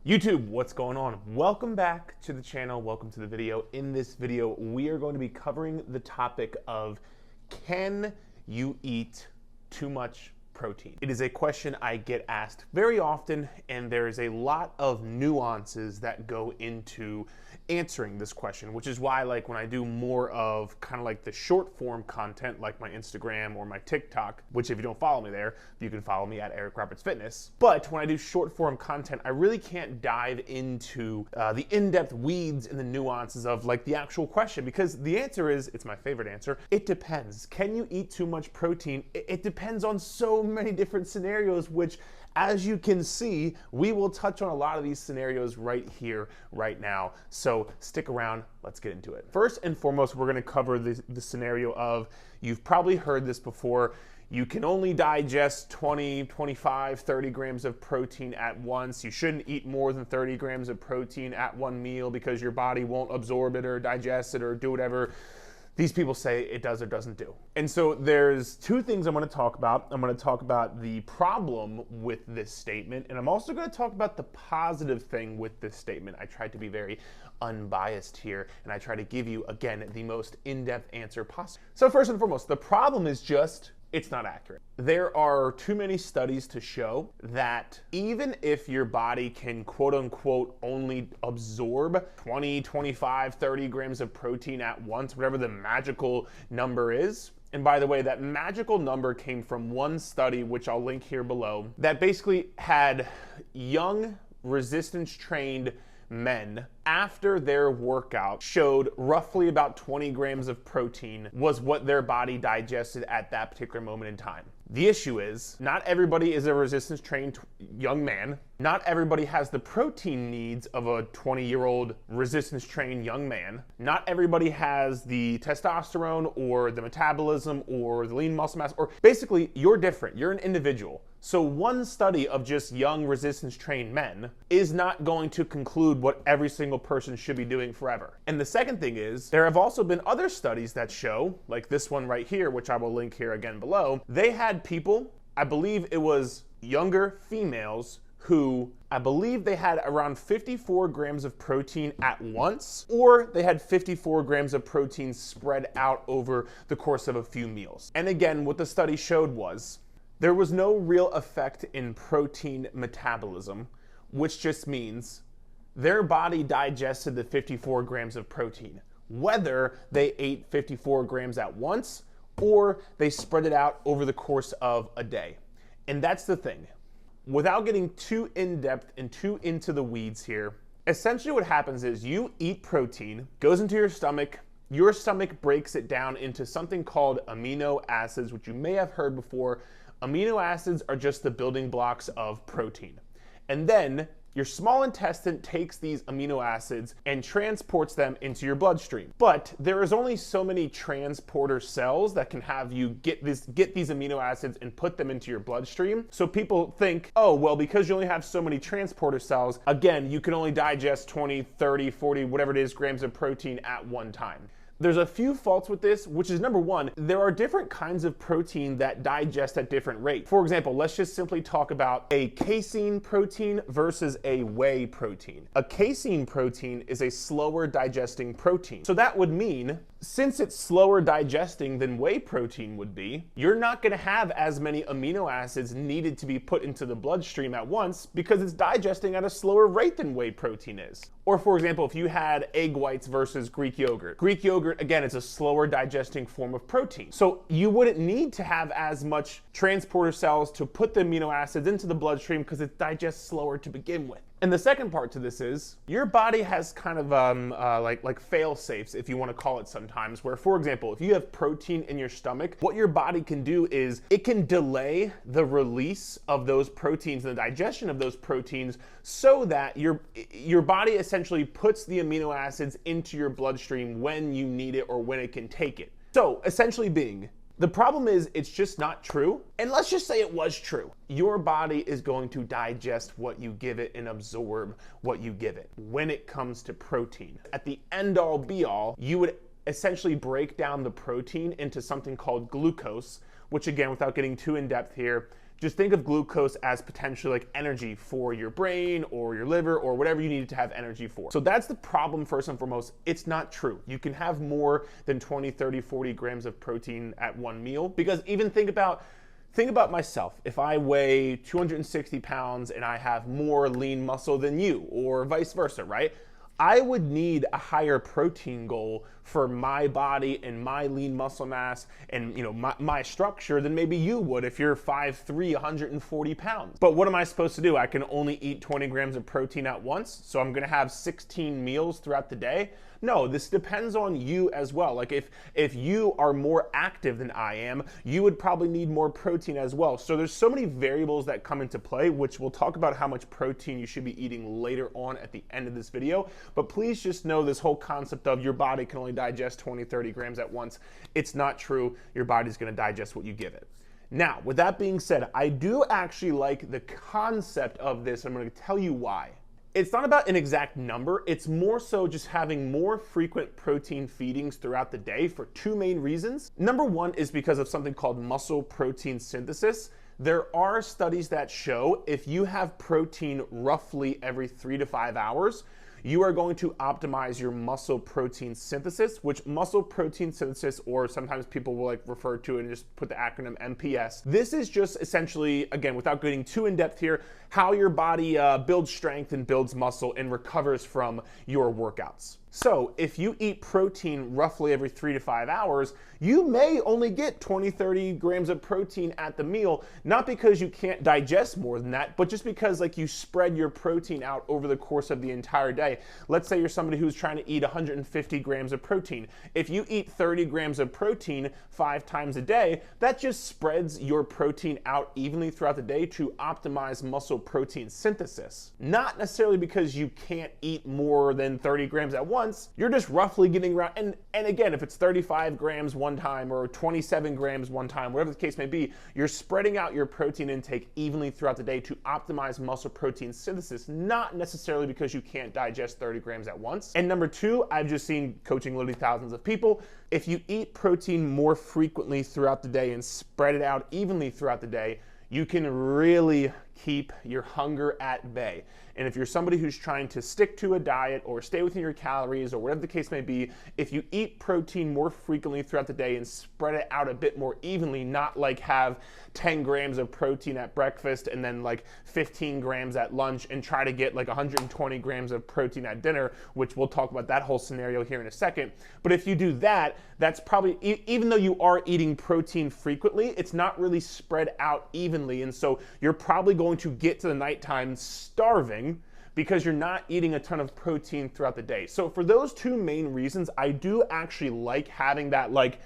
YouTube, what's going on? Welcome back to the channel. Welcome to the video. In this video, we are going to be covering the topic of, can you eat too much protein? It is a question I get asked very often, and there is a lot of nuances that go into answering this question, which is why, like, when I do more of kind of like the short form content, like my Instagram or my TikTok, which if you don't follow me there, you can follow me at Eric Roberts Fitness. But when I do short form content, I really can't dive into the in-depth weeds and the nuances of like the actual question, because the answer is, it's my favorite answer, it depends. Can you eat too much protein? It depends on so many different scenarios, which, as you can see, we will touch on a lot of these scenarios right here, right now. So stick around, let's get into it. First and foremost, we're gonna cover the scenario of, you've probably heard this before, you can only digest 20, 25, 30 grams of protein at once. You shouldn't eat more than 30 grams of protein at one meal because your body won't absorb it or digest it or do whatever these people say it does or doesn't do. And so there's two things I'm gonna talk about. I'm gonna talk about the problem with this statement, and I'm also gonna talk about the positive thing with this statement. I tried to be very unbiased here, and I try to give you, again, the most in-depth answer possible. So first and foremost, the problem is just, it's not accurate. There are too many studies to show that even if your body can quote unquote only absorb 20, 25, 30 grams of protein at once, whatever the magical number is, and by the way, that magical number came from one study, which I'll link here below, that basically had young resistance trained men after their workout showed roughly about 20 grams of protein was what their body digested at that particular moment in time. The issue is, not everybody is a resistance trained young man. Not everybody has the protein needs of a 20-year-old resistance trained young man. Not everybody has the testosterone or the metabolism or the lean muscle mass, or basically you're different, you're an individual. So one study of just young resistance trained men is not going to conclude what every single person should be doing forever. And the second thing is, there have also been other studies that show, like this one right here, which I will link here again below, they had people, I believe it was younger females, who I believe they had around 54 grams of protein at once, or they had 54 grams of protein spread out over the course of a few meals. And again, what the study showed was, there was no real effect in protein metabolism, which just means their body digested the 54 grams of protein, whether they ate 54 grams at once or they spread it out over the course of a day. And that's the thing. Without getting too in-depth and too into the weeds here, essentially what happens is you eat protein, goes into your stomach breaks it down into something called amino acids, which you may have heard before. Amino acids are just the building blocks of protein. And then your small intestine takes these amino acids and transports them into your bloodstream. But there is only so many transporter cells that can have you get these amino acids and put them into your bloodstream. So people think, oh, well, because you only have so many transporter cells, again, you can only digest 20, 30, 40, whatever it is, grams of protein at one time. There's a few faults with this, which is number one, there are different kinds of protein that digest at different rates. For example, let's just simply talk about a casein protein versus a whey protein. A casein protein is a slower digesting protein. So that would mean, since it's slower digesting than whey protein would be, you're not gonna have as many amino acids needed to be put into the bloodstream at once because it's digesting at a slower rate than whey protein is. Or for example, if you had egg whites versus Greek yogurt. Greek yogurt, again, is a slower digesting form of protein. So you wouldn't need to have as much transporter cells to put the amino acids into the bloodstream because it digests slower to begin with. And the second part to this is, your body has kind of like fail-safes, if you want to call it sometimes, where, for example, if you have protein in your stomach, what your body can do is it can delay the release of those proteins and the digestion of those proteins so that your body essentially puts the amino acids into your bloodstream when you need it or when it can take it. So essentially being, the problem is, it's just not true. And let's just say it was true. Your body is going to digest what you give it and absorb what you give it when it comes to protein. At the end all be all, you would essentially break down the protein into something called glucose, which again, without getting too in depth here, Just think of glucose as potentially like energy for your brain or your liver or whatever you need to have energy for. So that's the problem first and foremost. It's not true. You can have more than 20, 30, 40 grams of protein at one meal, because even think about myself. If I weigh 260 pounds and I have more lean muscle than you, or vice versa, right? I would need a higher protein goal for my body and my lean muscle mass and my structure than maybe you would if you're 5'3", 140 pounds. But what am I supposed to do? I can only eat 20 grams of protein at once, so I'm gonna have 16 meals throughout the day? No, this depends on you as well. Like if you are more active than I am, you would probably need more protein as well. So there's so many variables that come into play, which we'll talk about how much protein you should be eating later on at the end of this video. But please just know this whole concept of your body can only digest 20, 30 grams at once. It's not true. Your body's gonna digest what you give it. Now, with that being said, I do actually like the concept of this. I'm gonna tell you why. It's not about an exact number, it's more so just having more frequent protein feedings throughout the day for two main reasons. Number one is because of something called muscle protein synthesis. There are studies that show if you have protein roughly every 3 to 5 hours, you are going to optimize your muscle protein synthesis, which muscle protein synthesis, or sometimes people will like refer to it and just put the acronym MPS. This is just essentially, again, without getting too in depth here, how your body builds strength and builds muscle and recovers from your workouts. So if you eat protein roughly every 3 to 5 hours, you may only get 20, 30 grams of protein at the meal, not because you can't digest more than that, but just because like you spread your protein out over the course of the entire day. Let's say you're somebody who's trying to eat 150 grams of protein. If you eat 30 grams of protein 5 times a day, that just spreads your protein out evenly throughout the day to optimize muscle protein synthesis. Not necessarily because you can't eat more than 30 grams at once, you're just roughly getting around, and again, if it's 35 grams one time or 27 grams one time, whatever the case may be, you're spreading out your protein intake evenly throughout the day to optimize muscle protein synthesis, not necessarily because you can't digest 30 grams at once. And number two, I've just seen coaching literally thousands of people, if you eat protein more frequently throughout the day and spread it out evenly throughout the day, you can really keep your hunger at bay. And if you're somebody who's trying to stick to a diet or stay within your calories or whatever the case may be, if you eat protein more frequently throughout the day and spread it out a bit more evenly, not like have 10 grams of protein at breakfast and then like 15 grams at lunch and try to get like 120 grams of protein at dinner, which we'll talk about that whole scenario here in a second. But if you do that, that's probably, even though you are eating protein frequently, it's not really spread out evenly. And so you're probably going to get to the nighttime starving because you're not eating a ton of protein throughout the day. So for those two main reasons, I do actually like having that, like,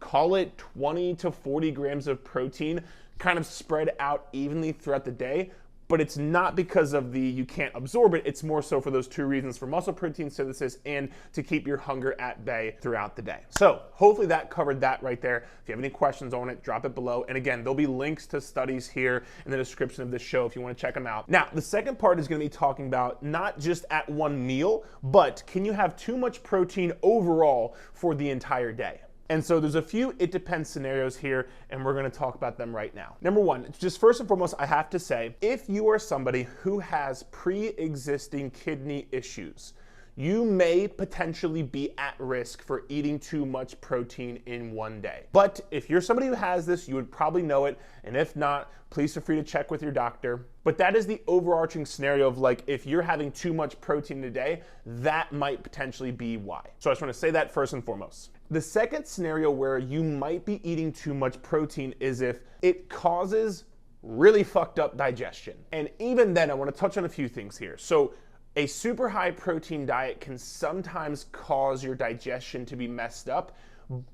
call it 20 to 40 grams of protein kind of spread out evenly throughout the day. But it's not because of you can't absorb it, it's more so for those two reasons, for muscle protein synthesis and to keep your hunger at bay throughout the day. So hopefully that covered that right there. If you have any questions on it, drop it below. And again, there'll be links to studies here in the description of this show if you want to check them out. Now, the second part is going to be talking about not just at one meal, but can you have too much protein overall for the entire day? And so there's a few it depends scenarios here, and we're gonna talk about them right now. Number one, just first and foremost, I have to say, if you are somebody who has pre-existing kidney issues, you may potentially be at risk for eating too much protein in one day. But if you're somebody who has this, you would probably know it, and if not, please feel free to check with your doctor. But that is the overarching scenario of, like, if you're having too much protein a day, that might potentially be why. So I just wanna say that first and foremost. The second scenario where you might be eating too much protein is if it causes really fucked up digestion. And even then, I wanna touch on a few things here. So a super high protein diet can sometimes cause your digestion to be messed up,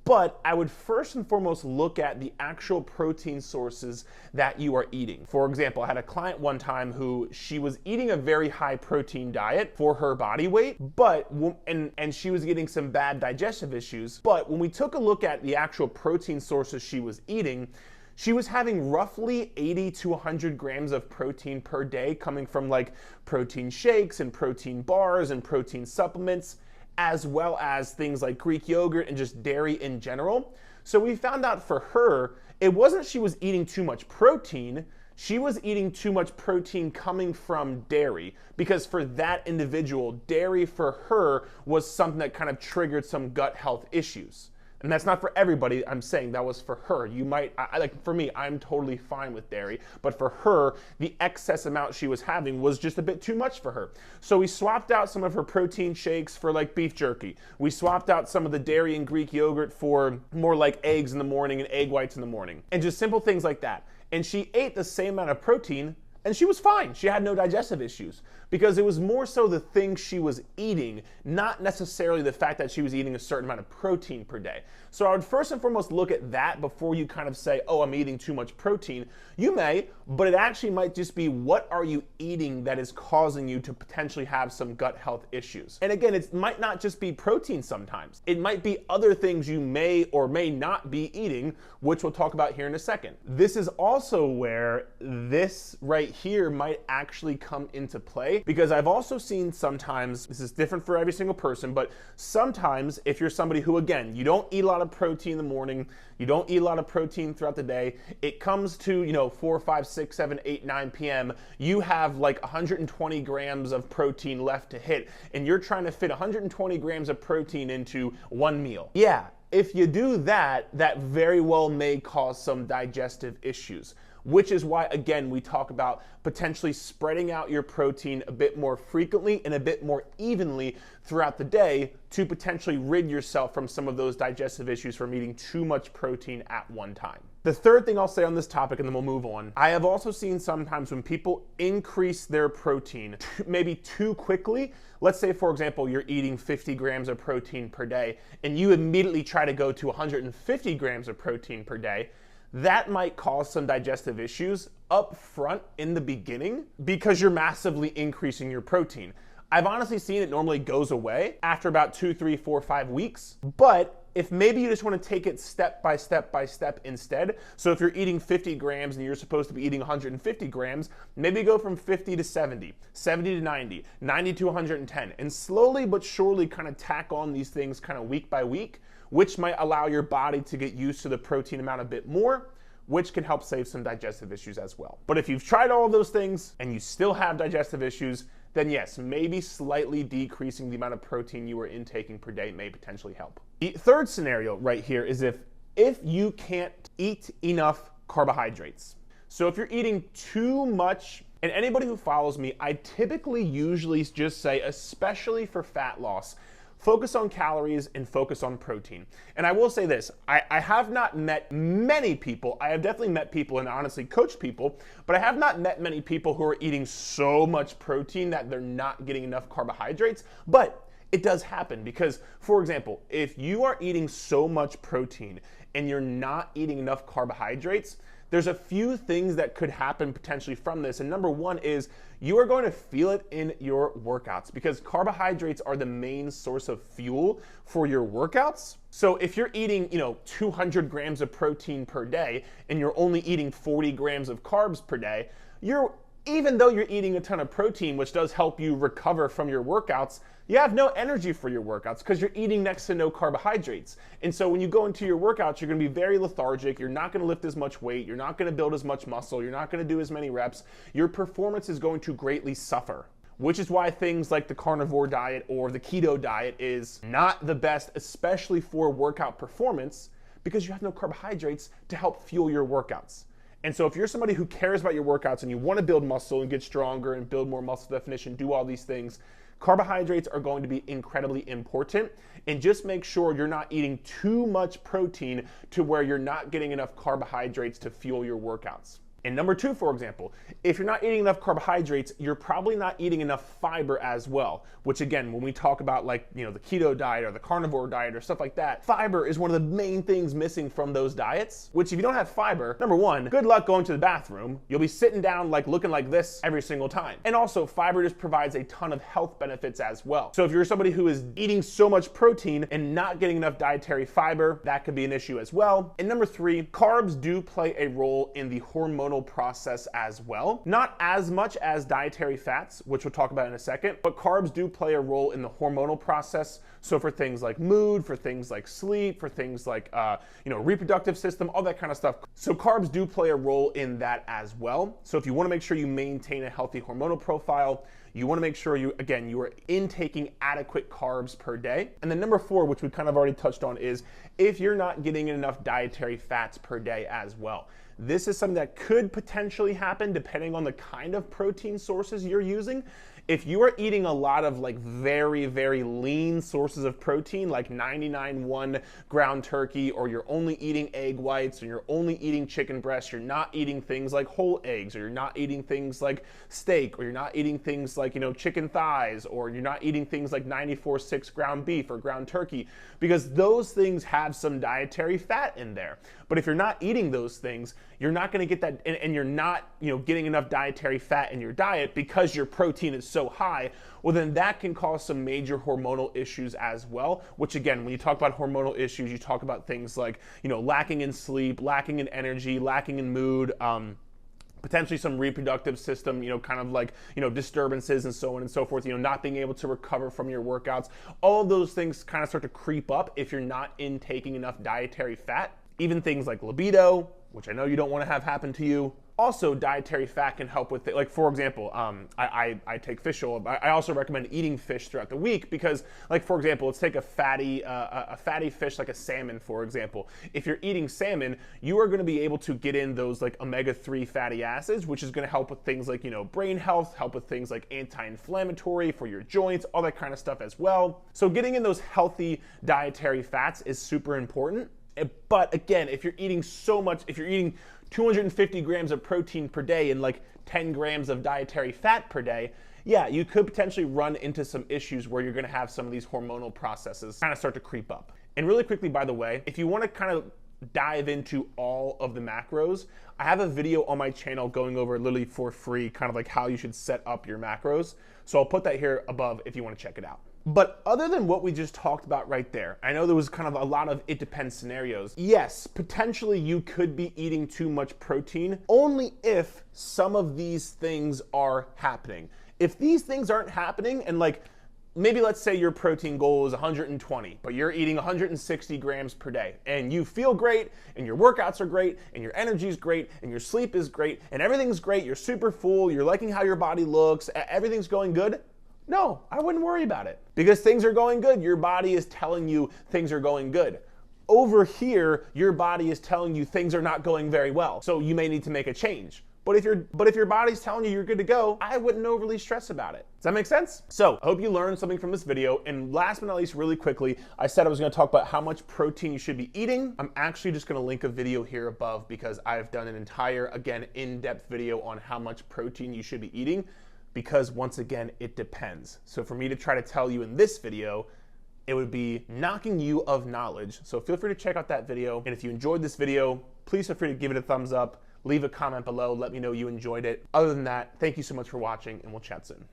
but I would first and foremost look at the actual protein sources that you are eating. For example, I had a client one time who she was eating a very high protein diet for her body weight, but and she was getting some bad digestive issues. But when we took a look at the actual protein sources she was eating, she was having roughly 80 to 100 grams of protein per day coming from like protein shakes and protein bars and protein supplements, as well as things like Greek yogurt and just dairy in general. So we found out for her, it wasn't she was eating too much protein, She was eating too much protein coming from dairy because for that individual, dairy for her was something that kind of triggered some gut health issues. And that's not for everybody. I'm saying that was for her. You might, like for me, I'm totally fine with dairy, but for her, the excess amount she was having was just a bit too much for her. So we swapped out some of her protein shakes for like beef jerky. We swapped out some of the dairy and Greek yogurt for more like eggs in the morning and egg whites in the morning. And just simple things like that. And she ate the same amount of protein and she was fine. She had no digestive issues because it was more so the things she was eating, not necessarily the fact that she was eating a certain amount of protein per day. So I would first and foremost look at that before you kind of say, oh, I'm eating too much protein. You may, but it actually might just be what are you eating that is causing you to potentially have some gut health issues. And again, it might not just be protein sometimes. It might be other things you may or may not be eating, which we'll talk about here in a second. This is also where this right here might actually come into play, because I've also seen sometimes, this is different for every single person, but sometimes if you're somebody who, again, you don't eat a lot of protein in the morning, you don't eat a lot of protein throughout the day, it comes to, 4, 5, 6, 7, 8, 9 p.m., you have like 120 grams of protein left to hit, and you're trying to fit 120 grams of protein into one meal. Yeah, if you do that, that very well may cause some digestive issues, which is why, again, we talk about potentially spreading out your protein a bit more frequently and a bit more evenly throughout the day to potentially rid yourself from some of those digestive issues from eating too much protein at one time. The third thing I'll say on this topic, and then we'll move on, I have also seen sometimes when people increase their protein maybe too quickly. Let's say, for example, you're eating 50 grams of protein per day and you immediately try to go to 150 grams of protein per day. That might cause some digestive issues up front in the beginning because you're massively increasing your protein. I've honestly seen it normally goes away after about 2, 3, 4, 5 weeks. But if maybe you just want to take it step by step by step instead, so if you're eating 50 grams and you're supposed to be eating 150 grams, maybe go from 50 to 70, 70 to 90, 90 to 110, and slowly but surely kind of tack on these things kind of week by week, which might allow your body to get used to the protein amount a bit more, which can help save some digestive issues as well. But if you've tried all of those things and you still have digestive issues, then yes, maybe slightly decreasing the amount of protein you are intaking per day may potentially help. The third scenario right here is if you can't eat enough carbohydrates. So if you're eating too much, and anybody who follows me, I typically usually just say, especially for fat loss, focus on calories and focus on protein. And I will say this, I have not met many people, I have definitely met people and honestly coached people, but I have not met many people who are eating so much protein that they're not getting enough carbohydrates. But it does happen because, for example, if you are eating so much protein and you're not eating enough carbohydrates, there's a few things that could happen potentially from this. And number one is you are going to feel it in your workouts because carbohydrates are the main source of fuel for your workouts. So if you're eating, 200 grams of protein per day and you're only eating 40 grams of carbs per day, even though you're eating a ton of protein, which does help you recover from your workouts, you have no energy for your workouts because you're eating next to no carbohydrates. And so when you go into your workouts, you're going to be very lethargic. You're not going to lift as much weight. You're not going to build as much muscle. You're not going to do as many reps. Your performance is going to greatly suffer, which is why things like the carnivore diet or the keto diet is not the best, especially for workout performance, because you have no carbohydrates to help fuel your workouts. And so if you're somebody who cares about your workouts and you want to build muscle and get stronger and build more muscle definition, do all these things, carbohydrates are going to be incredibly important. And just make sure you're not eating too much protein to where you're not getting enough carbohydrates to fuel your workouts. And number two, for example, if you're not eating enough carbohydrates, you're probably not eating enough fiber as well, which again, when we talk about the keto diet or the carnivore diet or stuff like that, fiber is one of the main things missing from those diets, which if you don't have fiber, number one, good luck going to the bathroom. You'll be sitting down looking like this every single time. And also fiber just provides a ton of health benefits as well. So if you're somebody who is eating so much protein and not getting enough dietary fiber, that could be an issue as well. And number three, carbs do play a role in the hormonal hormonal process as well. Not as much as dietary fats, which we'll talk about in a second, but carbs do play a role in the hormonal process. So for things like mood, for things like sleep, for things like reproductive system, all that kind of stuff. So carbs do play a role in that as well. So if you want to make sure you maintain a healthy hormonal profile, you want to make sure you are intaking adequate carbs per day. And then number 4, which we kind of already touched on, is if you're not getting enough dietary fats per day as well. This is something that could potentially happen depending on the kind of protein sources you're using. If you are eating a lot of like very, very lean sources of protein, like 99.1 ground turkey, or you're only eating egg whites, or you're only eating chicken breasts, you're not eating things like whole eggs, or you're not eating things like steak, or you're not eating things like, chicken thighs, or you're not eating things like 94.6 ground beef or ground turkey, because those things have some dietary fat in there. But if you're not eating those things, you're not going to get that, and you're not, getting enough dietary fat in your diet because your protein is so high, well then that can cause some major hormonal issues as well, which again, when you talk about hormonal issues, you talk about things like, lacking in sleep, lacking in energy, lacking in mood, potentially some reproductive system, disturbances and so on and so forth, not being able to recover from your workouts. All of those things kind of start to creep up if you're not intaking enough dietary fat. Even things like libido, which I know you don't want to have happen to you. Also, dietary fat can help with it. Like, for example, I take fish oil. I also recommend eating fish throughout the week because, like, for example, let's take a fatty fish like a salmon, for example. If you're eating salmon, you are going to be able to get in those like omega-3 fatty acids, which is going to help with things like, brain health, help with things like anti-inflammatory for your joints, all that kind of stuff as well. So getting in those healthy dietary fats is super important. But again, if you're eating so much, if you're eating 250 grams of protein per day and like 10 grams of dietary fat per day, yeah, you could potentially run into some issues where you're going to have some of these hormonal processes kind of start to creep up. And really quickly, by the way, if you want to kind of dive into all of the macros, I have a video on my channel going over literally for free, kind of like how you should set up your macros. So I'll put that here above if you want to check it out. But other than what we just talked about right there, I know there was kind of a lot of it depends scenarios. Yes, potentially you could be eating too much protein only if some of these things are happening. If these things aren't happening, and like maybe let's say your protein goal is 120, but you're eating 160 grams per day and you feel great and your workouts are great and your energy is great and your sleep is great and everything's great, you're super full, you're liking how your body looks, everything's going good. No, I wouldn't worry about it because things are going good. Your body is telling you things are going good. Over here, your body is telling you things are not going very well. So you may need to make a change. But if your body's telling you you're good to go, I wouldn't overly stress about it. Does that make sense? So I hope you learned something from this video. And last but not least, really quickly, I said I was going to talk about how much protein you should be eating. I'm actually just going to link a video here above because I've done an entire, again, in-depth video on how much protein you should be eating. Because once again, it depends. So for me to try to tell you in this video, it would be knocking you of knowledge. So feel free to check out that video. And if you enjoyed this video, please feel free to give it a thumbs up, leave a comment below, let me know you enjoyed it. Other than that, thank you so much for watching and we'll chat soon.